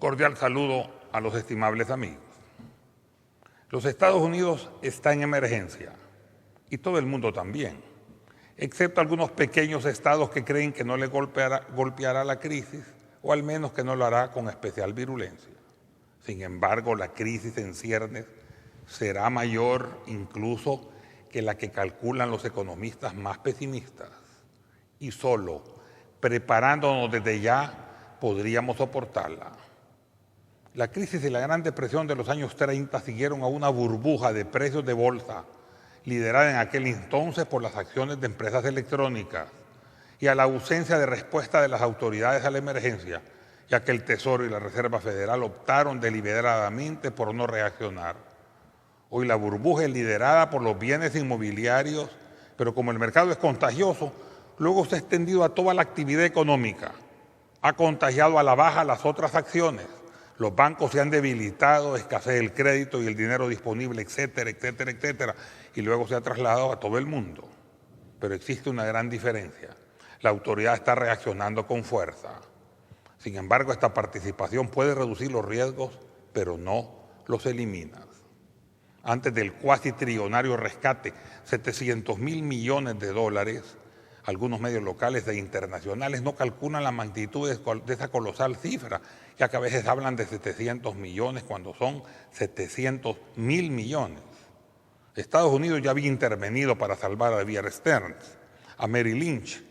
cordial saludo a los estimables amigos. Los Estados Unidos están en emergencia y todo el mundo también, excepto algunos pequeños estados que creen que no les golpeará la crisis, o al menos que no lo hará con especial virulencia. Sin embargo, la crisis en ciernes será mayor incluso que la que calculan los economistas más pesimistas. Y solo preparándonos desde ya podríamos soportarla. La crisis y la Gran Depresión de los años 30 siguieron a una burbuja de precios de bolsa, liderada en aquel entonces por las acciones de empresas electrónicas, y a la ausencia de respuesta de las autoridades a la emergencia, ya que el Tesoro y la Reserva Federal optaron deliberadamente por no reaccionar. Hoy la burbuja es liderada por los bienes inmobiliarios, pero como el mercado es contagioso, luego se ha extendido a toda la actividad económica. Ha contagiado a la baja las otras acciones. Los bancos se han debilitado, escasez el crédito y el dinero disponible, etcétera, etcétera, etcétera, y luego se ha trasladado a todo el mundo. Pero existe una gran diferencia. La autoridad está reaccionando con fuerza. Sin embargo, esta participación puede reducir los riesgos, pero no los elimina. Antes del cuasi trillonario rescate, 700.000 millones de dólares, algunos medios locales e internacionales no calculan la magnitud de esa colosal cifra, ya que a veces hablan de 700 millones cuando son 700.000 millones. Estados Unidos ya había intervenido para salvar a Bear Stearns, a Merrill Lynch,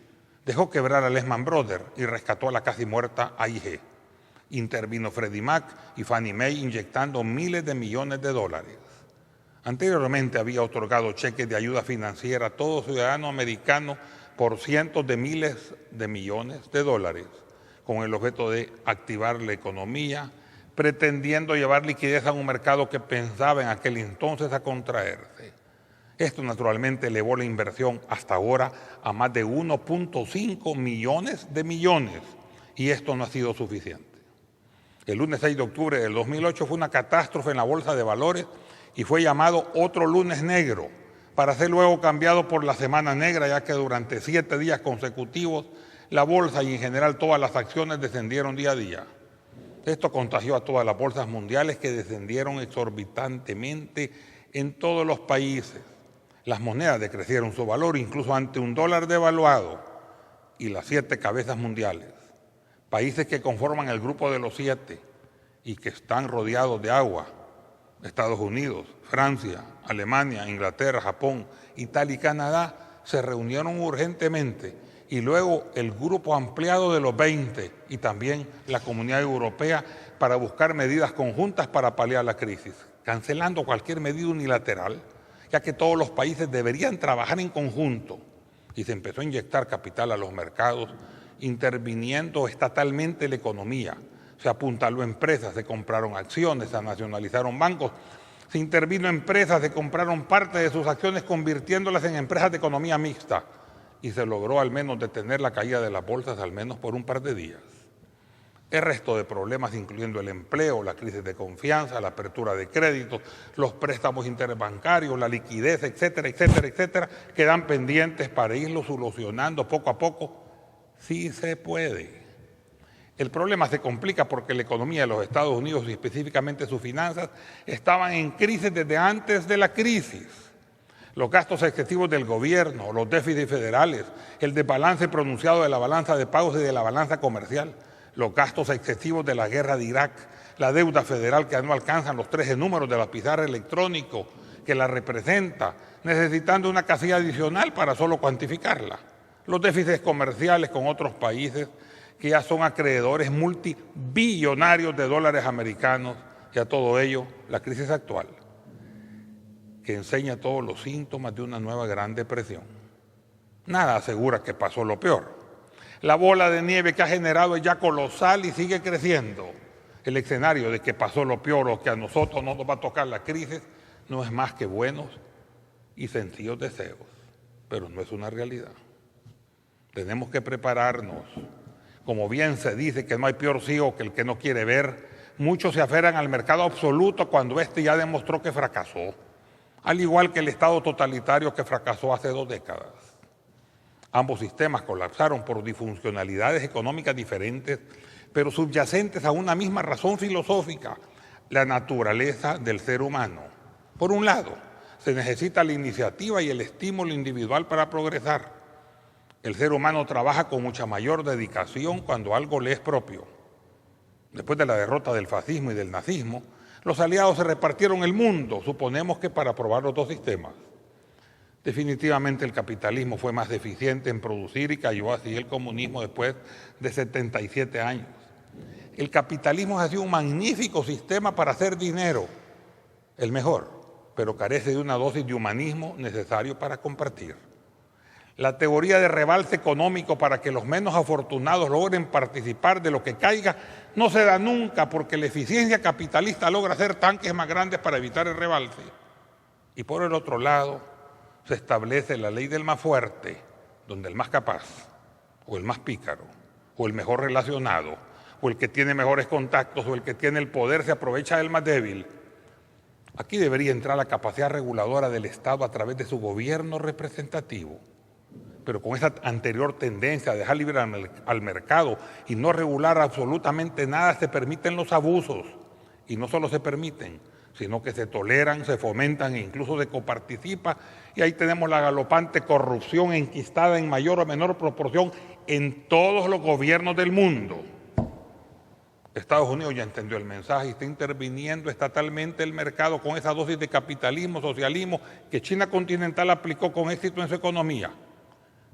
dejó quebrar a Lehman Brothers y rescató a la casi muerta AIG. Intervino Freddie Mac y Fannie Mae inyectando miles de millones de dólares. Anteriormente había otorgado cheques de ayuda financiera a todo ciudadano americano por cientos de miles de millones de dólares, con el objeto de activar la economía, pretendiendo llevar liquidez a un mercado que pensaba en aquel entonces a contraerse. Esto naturalmente elevó la inversión hasta ahora a más de 1.5 millones de millones, y esto no ha sido suficiente. El lunes 6 de octubre del 2008 fue una catástrofe en la bolsa de valores y fue llamado otro lunes negro, para ser luego cambiado por la semana negra, ya que durante 7 días consecutivos la bolsa y en general todas las acciones descendieron día a día. Esto contagió a todas las bolsas mundiales, que descendieron exorbitantemente en todos los países. Las monedas decrecieron su valor incluso ante un dólar devaluado, y las 7 cabezas mundiales, países que conforman el grupo de los 7 y que están rodeados de agua, Estados Unidos, Francia, Alemania, Inglaterra, Japón, Italia y Canadá, se reunieron urgentemente, y luego el grupo ampliado de los 20 y también la Comunidad Europea, para buscar medidas conjuntas para paliar la crisis, cancelando cualquier medida unilateral, ya que todos los países deberían trabajar en conjunto, y se empezó a inyectar capital a los mercados, interviniendo estatalmente la economía. Se apuntaló empresas, se compraron acciones, se nacionalizaron bancos, se intervino empresas, se compraron parte de sus acciones convirtiéndolas en empresas de economía mixta, y se logró al menos detener la caída de las bolsas al menos por un par de días. El resto de problemas, incluyendo el empleo, la crisis de confianza, la apertura de créditos, los préstamos interbancarios, la liquidez, etcétera, etcétera, etcétera, quedan pendientes para irlo solucionando poco a poco. Sí se puede. El problema se complica porque la economía de los Estados Unidos y específicamente sus finanzas estaban en crisis desde antes de la crisis. Los gastos excesivos del gobierno, los déficits federales, el desbalance pronunciado de la balanza de pagos y de la balanza comercial, los gastos excesivos de la guerra de Irak, la deuda federal que no alcanzan los 13 números de la pizarra electrónico que la representa, necesitando una casilla adicional para solo cuantificarla, los déficits comerciales con otros países que ya son acreedores multibillonarios de dólares americanos, y a todo ello la crisis actual, que enseña todos los síntomas de una nueva Gran Depresión. Nada asegura que pasó lo peor. La bola de nieve que ha generado es ya colosal y sigue creciendo. El escenario de que pasó lo peor o que a nosotros no nos va a tocar la crisis no es más que buenos y sencillos deseos, pero no es una realidad. Tenemos que prepararnos. Como bien se dice que no hay peor ciego que el que no quiere ver, muchos se aferran al mercado absoluto cuando éste ya demostró que fracasó, al igual que el Estado totalitario que fracasó hace 2 décadas. Ambos sistemas colapsaron por disfuncionalidades económicas diferentes, pero subyacentes a una misma razón filosófica, la naturaleza del ser humano. Por un lado, se necesita la iniciativa y el estímulo individual para progresar. El ser humano trabaja con mucha mayor dedicación cuando algo le es propio. Después de la derrota del fascismo y del nazismo, los aliados se repartieron el mundo, suponemos que para probar los dos sistemas. Definitivamente el capitalismo fue más deficiente en producir y cayó así el comunismo después de 77 años. El capitalismo ha sido un magnífico sistema para hacer dinero, el mejor, pero carece de una dosis de humanismo necesario para compartir. La teoría de rebalse económico para que los menos afortunados logren participar de lo que caiga no se da nunca porque la eficiencia capitalista logra hacer tanques más grandes para evitar el rebalse. Y por el otro lado, se establece la ley del más fuerte, donde el más capaz, o el más pícaro, o el mejor relacionado, o el que tiene mejores contactos, o el que tiene el poder se aprovecha del más débil. Aquí debería entrar la capacidad reguladora del Estado a través de su gobierno representativo. Pero con esa anterior tendencia a dejar libre al mercado y no regular absolutamente nada, se permiten los abusos. Y no solo se permiten, sino que se toleran, se fomentan e incluso se coparticipa. Y ahí tenemos la galopante corrupción enquistada en mayor o menor proporción en todos los gobiernos del mundo. Estados Unidos ya entendió el mensaje y está interviniendo estatalmente el mercado con esa dosis de capitalismo, socialismo que China continental aplicó con éxito en su economía.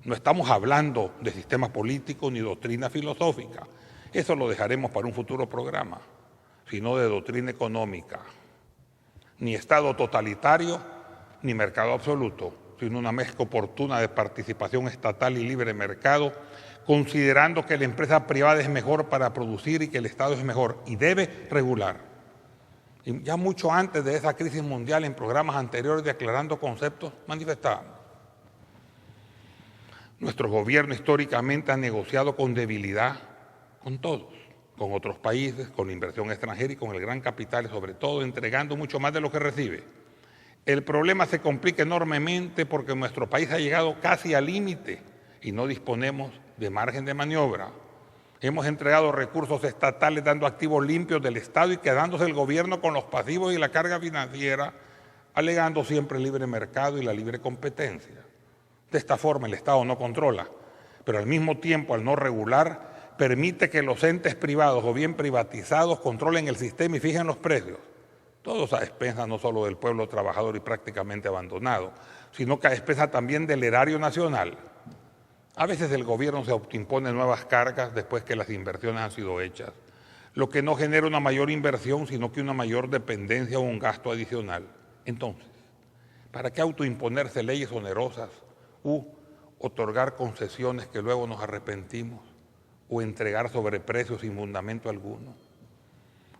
No estamos hablando de sistemas políticos ni doctrina filosófica. Eso lo dejaremos para un futuro programa, sino de doctrina económica. Ni Estado totalitario, ni mercado absoluto, sino una mezcla oportuna de participación estatal y libre mercado, considerando que la empresa privada es mejor para producir y que el Estado es mejor y debe regular. Y ya mucho antes de esa crisis mundial, en programas anteriores de Aclarando Conceptos, manifestábamos. Nuestro gobierno históricamente ha negociado con debilidad con todos, con otros países, con la inversión extranjera y con el gran capital, y sobre todo entregando mucho más de lo que recibe. El problema se complica enormemente porque nuestro país ha llegado casi al límite y no disponemos de margen de maniobra. Hemos entregado recursos estatales dando activos limpios del Estado y quedándose el gobierno con los pasivos y la carga financiera, alegando siempre el libre mercado y la libre competencia. De esta forma el Estado no controla, pero al mismo tiempo, al no regular, permite que los entes privados o bien privatizados controlen el sistema y fijen los precios. Todos a expensas no solo del pueblo trabajador y prácticamente abandonado, sino que a expensas también del erario nacional. A veces el gobierno se autoimpone nuevas cargas después que las inversiones han sido hechas, lo que no genera una mayor inversión, sino que una mayor dependencia o un gasto adicional. Entonces, ¿para qué autoimponerse leyes onerosas u otorgar concesiones que luego nos arrepentimos o entregar sobreprecios sin fundamento alguno?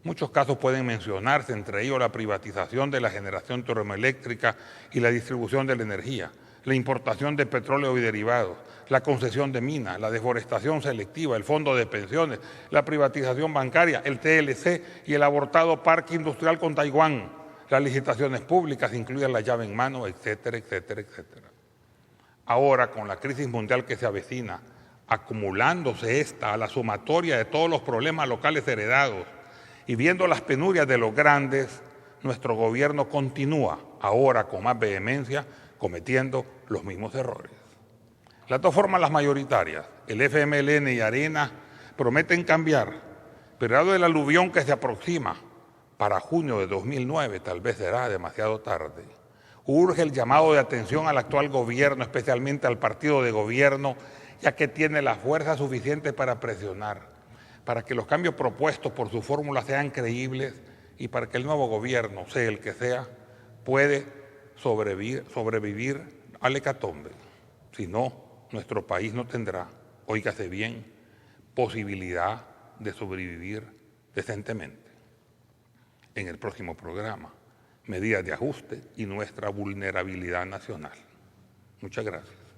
Muchos casos pueden mencionarse, entre ellos la privatización de la generación termoeléctrica y la distribución de la energía, la importación de petróleo y derivados, la concesión de minas, la deforestación selectiva, el fondo de pensiones, la privatización bancaria, el TLC y el abortado parque industrial con Taiwán, las licitaciones públicas, incluida la llave en mano, etcétera, etcétera, etcétera. Ahora, con la crisis mundial que se avecina, acumulándose esta a la sumatoria de todos los problemas locales heredados y viendo las penurias de los grandes, nuestro gobierno continúa, ahora con más vehemencia, cometiendo los mismos errores. Las dos formas mayoritarias, el FMLN y Arena, prometen cambiar, pero dado el aluvión que se aproxima para junio de 2009, tal vez será demasiado tarde. Urge el llamado de atención al actual gobierno, especialmente al partido de gobierno, ya que tiene la fuerza suficiente para presionar, para que los cambios propuestos por su fórmula sean creíbles y para que el nuevo gobierno, sea el que sea, puede sobrevivir al hecatombe. Si no, nuestro país no tendrá, óigase bien, posibilidad de sobrevivir decentemente. En el próximo programa, medidas de ajuste y nuestra vulnerabilidad nacional. Muchas gracias.